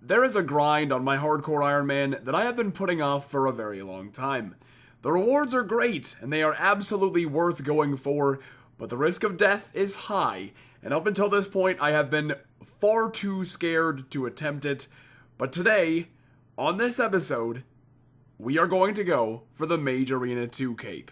there is a grind on my hardcore Iron Man that I have been putting off for a very long time. The rewards are great, and they are absolutely worth going for, but the risk of death is high, and up until this point I have been far too scared to attempt it. But today, on this episode, we are going to go for the Mage Arena 2 cape.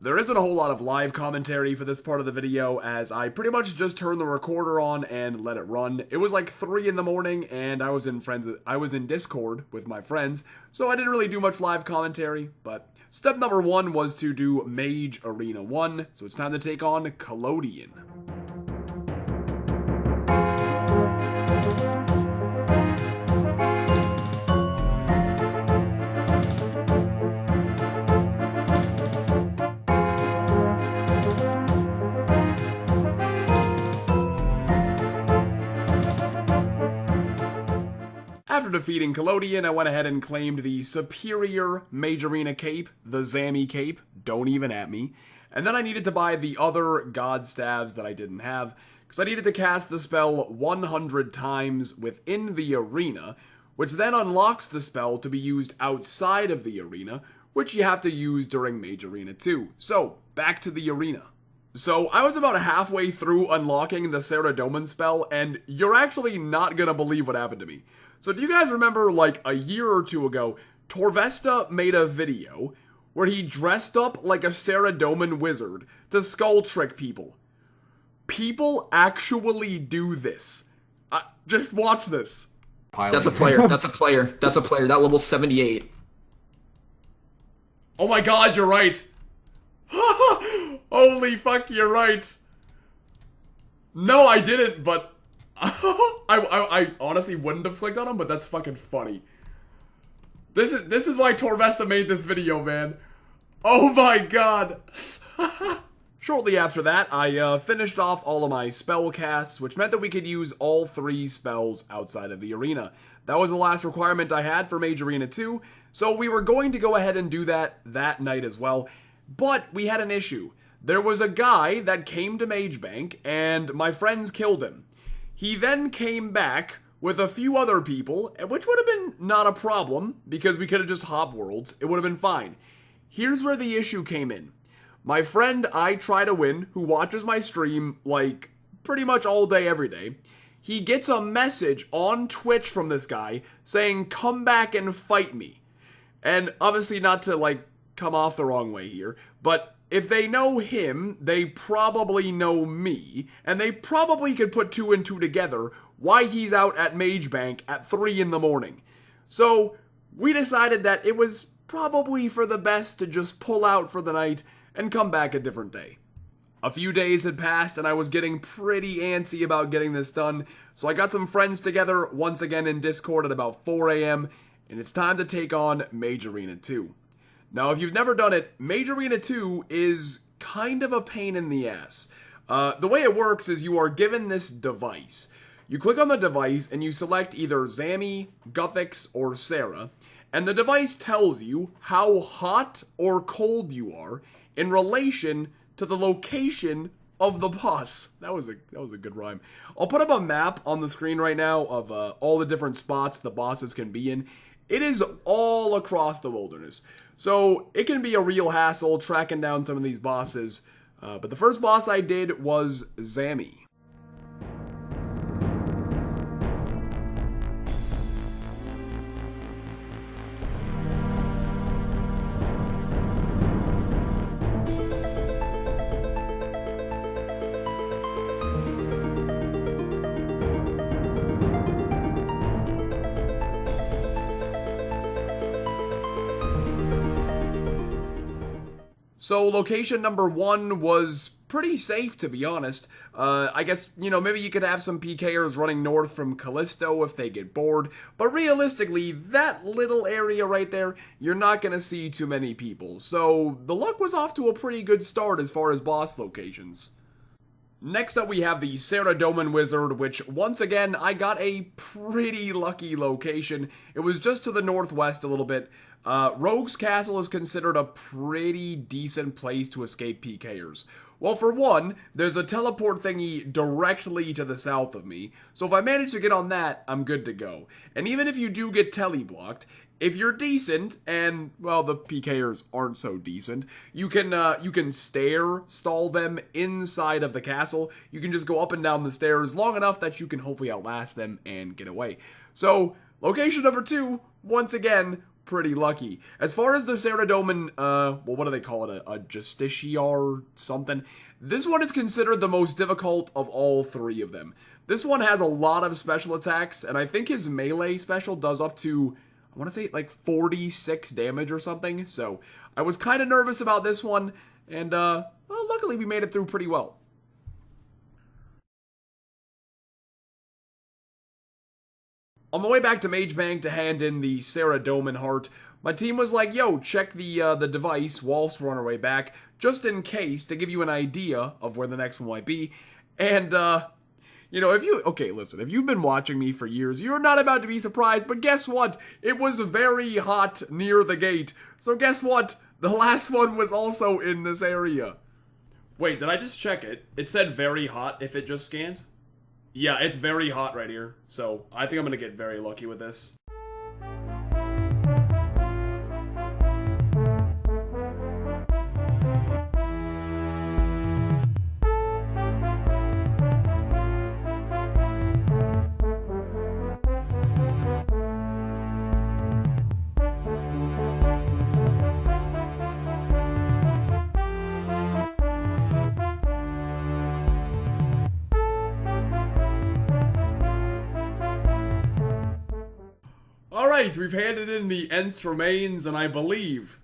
There isn't a whole lot of live commentary for this part of the video, as I pretty much just turned the recorder on and let it run. It was like 3 in the morning, and I was in Discord with my friends, so I didn't really do much live commentary. But step number 1 was to do Mage Arena 1, so it's time to take on Collodion. After defeating Collodion, I went ahead and claimed the superior Mage Arena cape, the Zammy cape, don't even at me, and then I needed to buy the other god staves that I didn't have, because I needed to cast the spell 100 times within the arena, which then unlocks the spell to be used outside of the arena, which you have to use during Mage Arena 2. So, back to the arena. So, I was about halfway through unlocking the Saradomin spell, and you're actually not gonna believe what happened to me. So do you guys remember, like, a year or two ago, Torvesta made a video where he dressed up like a Saradomin wizard to skull trick people? People actually do this. Just watch this. That's a player. That's a player. That's a player. That level 78. Oh my god, you're right. Holy fuck, you're right. No, I didn't, but... I honestly wouldn't have clicked on him, but that's fucking funny. This is why Torvesta made this video, man. Oh my god. Shortly after that, I finished off all of my spell casts, which meant that we could use all 3 spells outside of the arena. That was the last requirement I had for Mage Arena 2, so we were going to go ahead and do that night as well. But we had an issue. There was a guy that came to Mage Bank, and my friends killed him. He then came back with a few other people, which would have been not a problem, because we could have just hop worlds. It would have been fine. Here's where the issue came in. My friend I Try to Win, who watches my stream, like, pretty much all day, every day, he gets a message on Twitch from this guy saying, "Come back and fight me." And obviously not to, like, come off the wrong way here, but if they know him, they probably know me, and they probably could put 2 and 2 together why he's out at Mage Bank at 3 in the morning. So, we decided that it was probably for the best to just pull out for the night and come back a different day. A few days had passed, and I was getting pretty antsy about getting this done, so I got some friends together once again in Discord at about 4 a.m., and it's time to take on Mage Arena 2. Now, if you've never done it, Mage Arena 2 is kind of a pain in the ass. The way it works is you are given this device. You click on the device and you select either Zammy, Guthix, or Sarah, and the device tells you how hot or cold you are in relation to the location of the boss. That was a good rhyme. I'll put up a map on the screen right now of all the different spots the bosses can be in. It is all across the wilderness. So it can be a real hassle tracking down some of these bosses. But the first boss I did was Zammy. So location number 1 was pretty safe, to be honest. I guess, you know, maybe you could have some PKers running north from Callisto if they get bored, but realistically, that little area right there, you're not gonna see too many people. So, the luck was off to a pretty good start as far as boss locations. Next up, we have the Saradomin Wizard, which, once again, I got a pretty lucky location. It was just to the northwest a little bit. Rogue's Castle is considered a pretty decent place to escape PKers. Well, for one, there's a teleport thingy directly to the south of me, so if I manage to get on that, I'm good to go. And even if you do get tele-blocked, if you're decent, and, well, the PKers aren't so decent, you can stall them inside of the castle. You can just go up and down the stairs long enough that you can hopefully outlast them and get away. So, location number 2, once again, pretty lucky. As far as the Saradomin, well, what do they call it? A Justiciar something? This one is considered the most difficult of all 3 of them. This one has a lot of special attacks, and I think his melee special does up to, I want to say, like 46 damage or something. So I was kind of nervous about this one, and well, luckily we made it through pretty well. On my way back to Mage Bank to hand in the Saradomin heart, my team was like, yo, check the device whilst we're on our way back, just in case, to give you an idea of where the next one might be. And, you know, okay, listen, if you've been watching me for years, you're not about to be surprised, but guess what? It was very hot near the gate. So guess what? The last one was also in this area. Wait, did I just check it? It said very hot if it just scanned? Yeah, it's very hot right here, so I think I'm gonna get very lucky with this. Alright, we've handed in the Ents remains, and I believe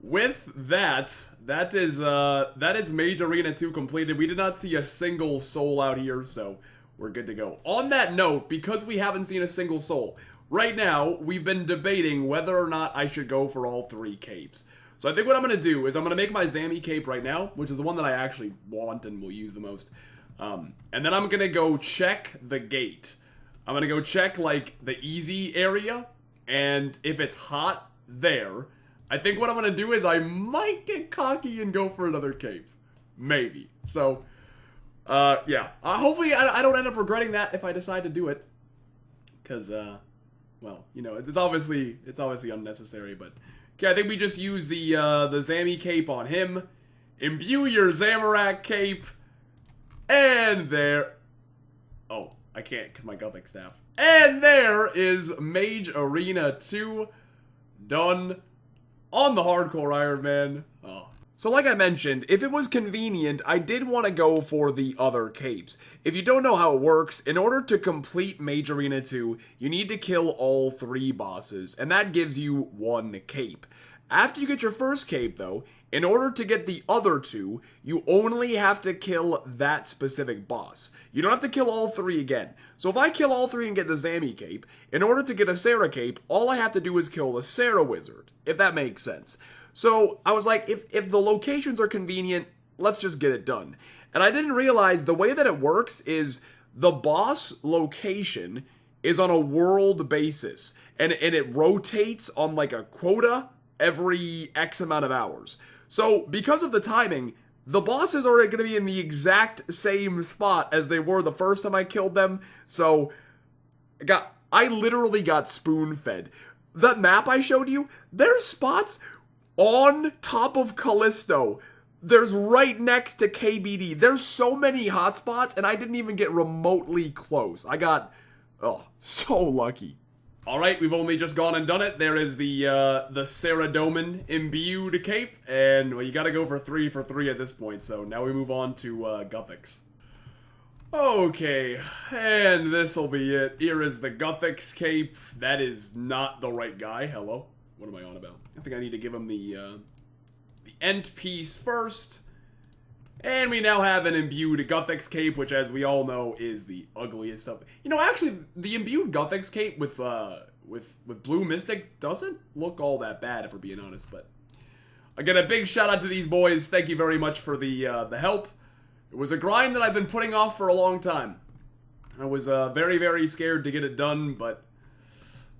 with that is Mage Arena 2 completed. We did not see a single soul out here, so we're good to go. On that note, because we haven't seen a single soul, right now, we've been debating whether or not I should go for all 3 capes. So I think what I'm going to do is I'm going to make my Zammy cape right now, which is the one that I actually want and will use the most. And then I'm going to go check the gate. I'm going to go check, like, the easy area, and if it's hot there, I think what I'm going to do is I might get cocky and go for another cape. Maybe. So, yeah. Hopefully I don't end up regretting that if I decide to do it. Because, well, you know, it's obviously unnecessary, but... Okay, I think we just use the Zammy cape on him. Imbue your Zamorak cape. And there... Oh. I can't because my Gothic staff. And there is Mage Arena 2 done on the hardcore Iron Man. Oh. So like I mentioned, if it was convenient, I did want to go for the other capes. If you don't know how it works, in order to complete Mage Arena 2, you need to kill all 3 bosses, and that gives you 1 cape. After you get your first cape, though, in order to get the other 2, you only have to kill that specific boss. You don't have to kill all 3 again. So if I kill all 3 and get the Zammy cape, in order to get a Sarah cape, all I have to do is kill the Sarah wizard, if that makes sense. So I was like, if the locations are convenient, let's just get it done. And I didn't realize the way that it works is the boss location is on a world basis, and it rotates on like a quota every X amount of hours. So, because of the timing, the bosses are going to be in the exact same spot as they were the first time I killed them. So, I literally got spoon-fed. That map I showed you, there's spots on top of Callisto. There's right next to KBD. There's so many hotspots, and I didn't even get remotely close. I got, oh, so lucky. Alright, we've only just gone and done it. There is the Saradomin imbued cape, and well, you gotta go for 3 at this point, so now we move on to Gothics. Okay, and this'll be it. Here is the Gothics cape. That is not the right guy. Hello? What am I on about? I think I need to give him the end piece first. And we now have an imbued Guthix cape, which, as we all know, is the ugliest stuff. You know, actually, the imbued Guthix cape with Blue Mystic doesn't look all that bad, if we're being honest. But again, a big shout out to these boys. Thank you very much for the help. It was a grind that I've been putting off for a long time. I was very, very scared to get it done, but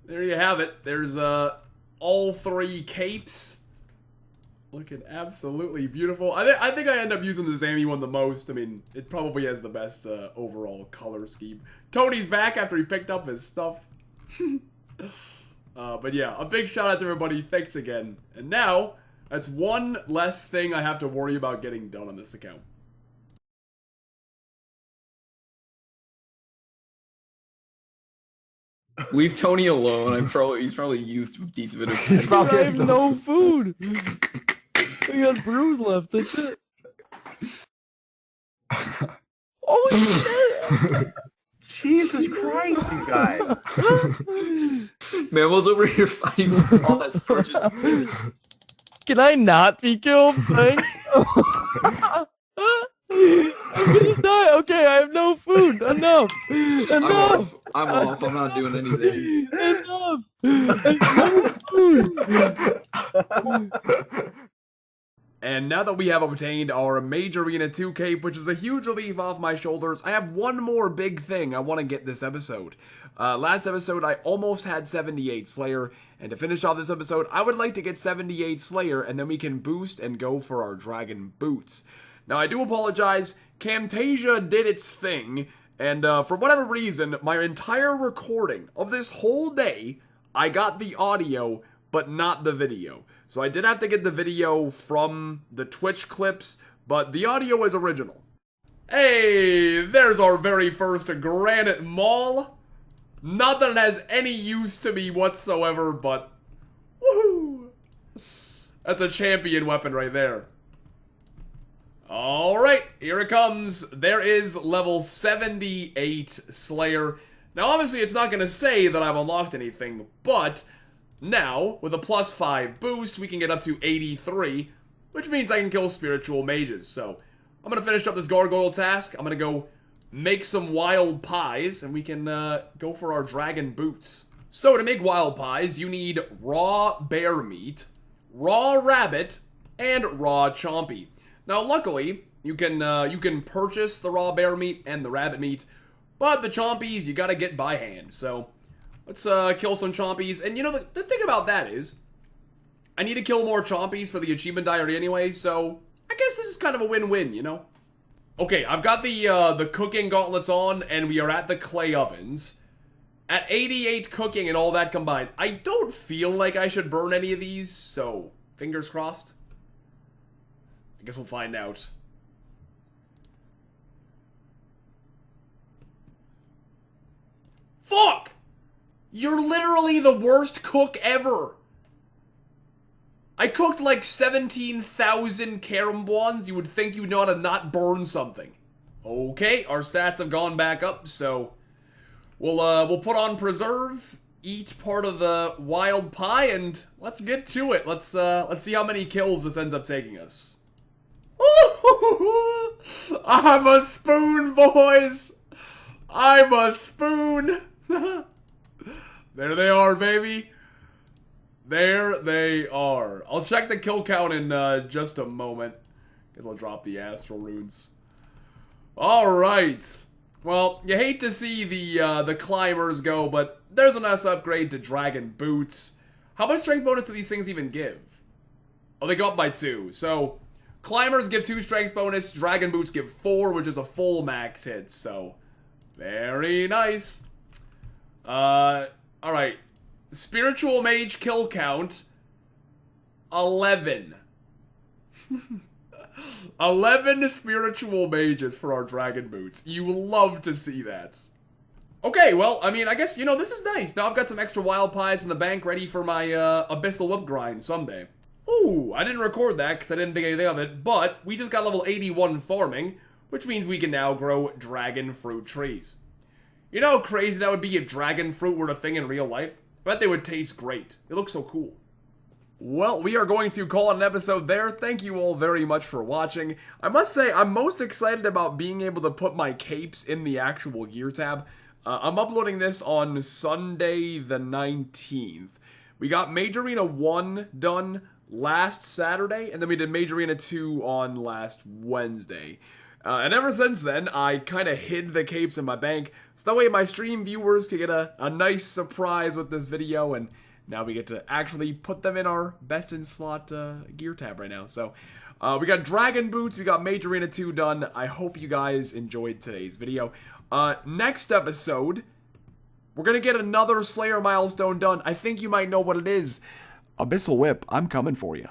there you have it. There's all 3 capes. Looking absolutely beautiful. I think I end up using the Zami one the most. I mean, it probably has the best overall color scheme. Tony's back after he picked up his stuff. But yeah, a big shout out to everybody. Thanks again. And now, that's one less thing I have to worry about getting done on this account. Leave Tony alone. He's probably used a decent bit of food. He's probably has no food. We got brews left. That's it. Holy shit! Jesus Christ, you guys! Mammal's over here fighting with paws. Can I not be killed? Thanks. I'm gonna die. Okay, I have no food. Enough. Enough. I'm off. I'm not doing anything. Enough. No food. And now that we have obtained our Mage Arena 2 cape, which is a huge relief off my shoulders, I have one more big thing I want to get this episode. Last episode, I almost had 78 Slayer, and to finish off this episode, I would like to get 78 Slayer, and then we can boost and go for our Dragon Boots. Now, I do apologize, Camtasia did its thing, and for whatever reason, my entire recording of this whole day, I got the audio, but not the video. So I did have to get the video from the Twitch clips, but the audio is original. Hey, there's our very first granite maul. Not that it has any use to me whatsoever, but woohoo! That's a champion weapon right there. Alright, here it comes. There is level 78 Slayer. Now obviously it's not going to say that I've unlocked anything, but now, with a +5 boost, we can get up to 83, which means I can kill spiritual mages. So, I'm going to finish up this gargoyle task. I'm going to go make some wild pies, and we can go for our dragon boots. So, to make wild pies, you need raw bear meat, raw rabbit, and raw chompy. Now, luckily, you can purchase the raw bear meat and the rabbit meat, but the chompies, you got to get by hand. So, let's kill some chompies. And you know, the thing about that is, I need to kill more chompies for the achievement diary anyway, so I guess this is kind of a win-win, you know? Okay, I've got the cooking gauntlets on, and we are at the clay ovens. At 88 cooking and all that combined, I don't feel like I should burn any of these, so fingers crossed. I guess we'll find out. Fuck! You're literally the worst cook ever. I cooked like 17,000 carambons. You would think you know how to not burn something. Okay, our stats have gone back up, so we'll put on preserve, eat part of the wild pie, and let's get to it. Let's see how many kills this ends up taking us. I'm a spoon, boys. I'm a spoon. There they are, baby. There they are. I'll check the kill count in just a moment. Guess I'll drop the astral runes. Alright. Well, you hate to see the climbers go, but there's a nice upgrade to dragon boots. How much strength bonus do these things even give? Oh, they go up by 2. So, climbers give 2 strength bonus, dragon boots give 4, which is a full max hit. So, very nice. Alright. Spiritual mage kill count 11. 11 spiritual mages for our dragon boots. You love to see that. Okay, well, I mean, I guess, you know, this is nice. Now I've got some extra wild pies in the bank ready for my abyssal whip grind someday. Ooh, I didn't record that because I didn't think anything of it, but we just got level 81 farming, which means we can now grow dragon fruit trees. You know how crazy that would be if dragon fruit were a thing in real life? I bet they would taste great. They look so cool. Well, we are going to call it an episode there. Thank you all very much for watching. I must say, I'm most excited about being able to put my capes in the actual gear tab. I'm uploading this on Sunday the 19th. We got Mage Arena 1 done last Saturday, and then we did Mage Arena 2 on last Wednesday. And ever since then, I kind of hid the capes in my bank, so that way my stream viewers could get a nice surprise with this video, and now we get to actually put them in our best in slot gear tab right now. So we got Dragon Boots, we got Mage Arena 2 done. I hope you guys enjoyed today's video. Next episode, we're going to get another Slayer milestone done. I think you might know what it is. Abyssal Whip, I'm coming for you.